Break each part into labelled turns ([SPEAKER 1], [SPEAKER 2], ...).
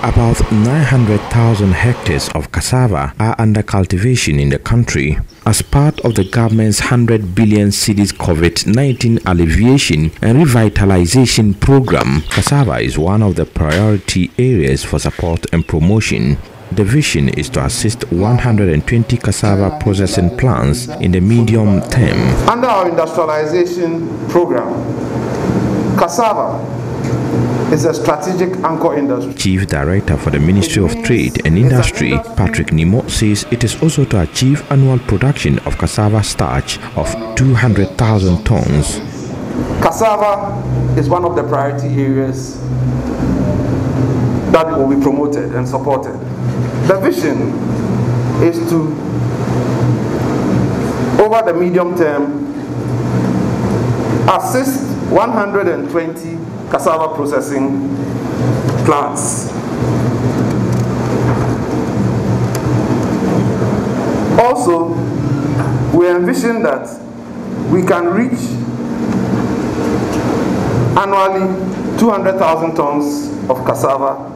[SPEAKER 1] About 900,000 hectares of cassava are under cultivation in the country. As part of the government's 100 billion cedis COVID-19 alleviation and revitalization program, cassava is one of the priority areas for support and promotion. The vision is to assist 120 cassava processing plants in the medium term.
[SPEAKER 2] Under our industrialization program, cassava is a strategic anchor industry.
[SPEAKER 1] Chief Director for the Ministry of Trade and Industry, Patrick Nimo, says it is also to achieve annual production of cassava starch of 200,000 tons.
[SPEAKER 2] Cassava is one of the priority areas that will be promoted and supported. The vision is to, over the medium term, assist 120 cassava processing plants. Also, we envision that we can reach annually 200,000 tons of cassava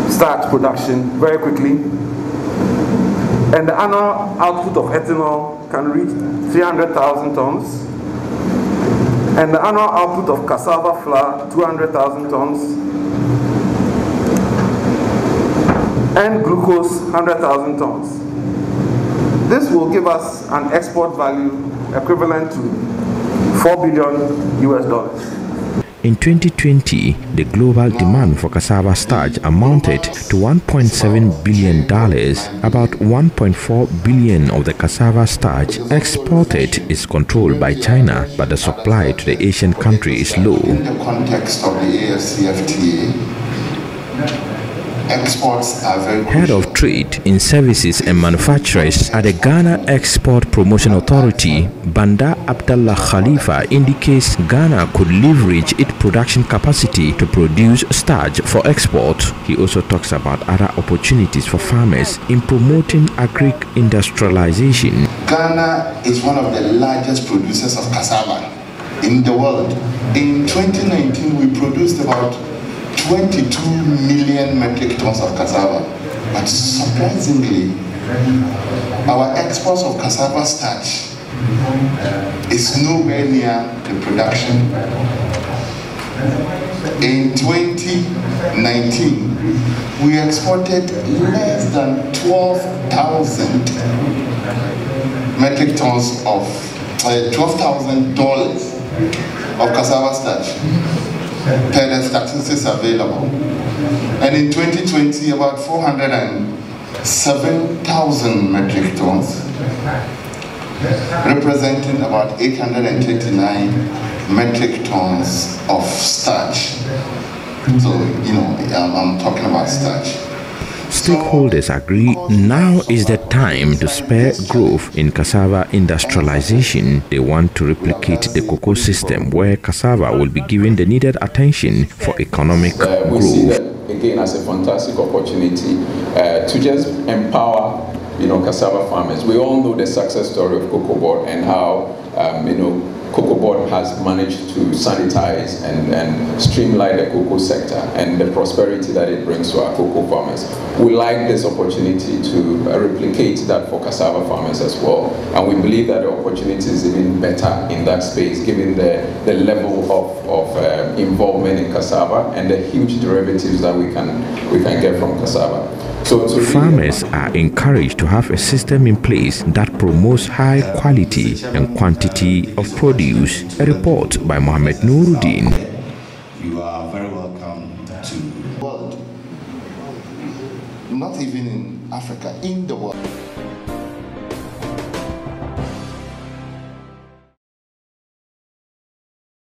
[SPEAKER 2] starch production very quickly, and the annual output of ethanol can reach 300,000 tons, and the annual output of cassava flour 200,000 tons, and glucose 100,000 tons. This will give us an export value equivalent to $4 billion US.
[SPEAKER 1] In 2020, the global demand for cassava starch amounted to $1.7 billion. About 1.4 billion of the cassava starch exported is controlled by China, but the supply to the Asian country is low.
[SPEAKER 3] In the context of the AFCFTA, exports are very crucial.
[SPEAKER 1] Head of Trade in Services and Manufacturers at the Ghana Export Promotion Authority, Banda Abdallah Khalifa, indicates Ghana could leverage its production capacity to produce starch for export. He also talks about other opportunities for farmers in promoting agric industrialization.
[SPEAKER 3] Ghana is one of the largest producers of cassava in the world. In 2019, we produced about 22 million metric tons of cassava, but surprisingly, our exports of cassava starch is nowhere near the production. In 2019, we exported less than 12,000 metric tons of $12,000 of cassava starch per the statistics available. And in 2020, about 407,000 metric tons, representing about 839 metric tons of starch. So, I'm talking about starch.
[SPEAKER 1] Stakeholders agree now is the time to spur growth in cassava industrialization. They want to replicate the cocoa system where cassava will be given the needed attention for economic growth.
[SPEAKER 4] We see that again as a fantastic opportunity to just empower cassava farmers. We all know the success story of Cocoa Board and how Cocoa Board has managed to sanitize and streamline the cocoa sector and the prosperity that it brings to our cocoa farmers. We like this opportunity to replicate that for cassava farmers as well. And we believe that the opportunity is even better in that space, given the level of involvement in cassava and the huge derivatives that we can get from cassava. So
[SPEAKER 1] farmers are encouraged to have a system in place that promotes high quality and quantity of produce. A report by NURUDEEN.
[SPEAKER 3] You are very welcome to the world. Not even in Africa, in the world.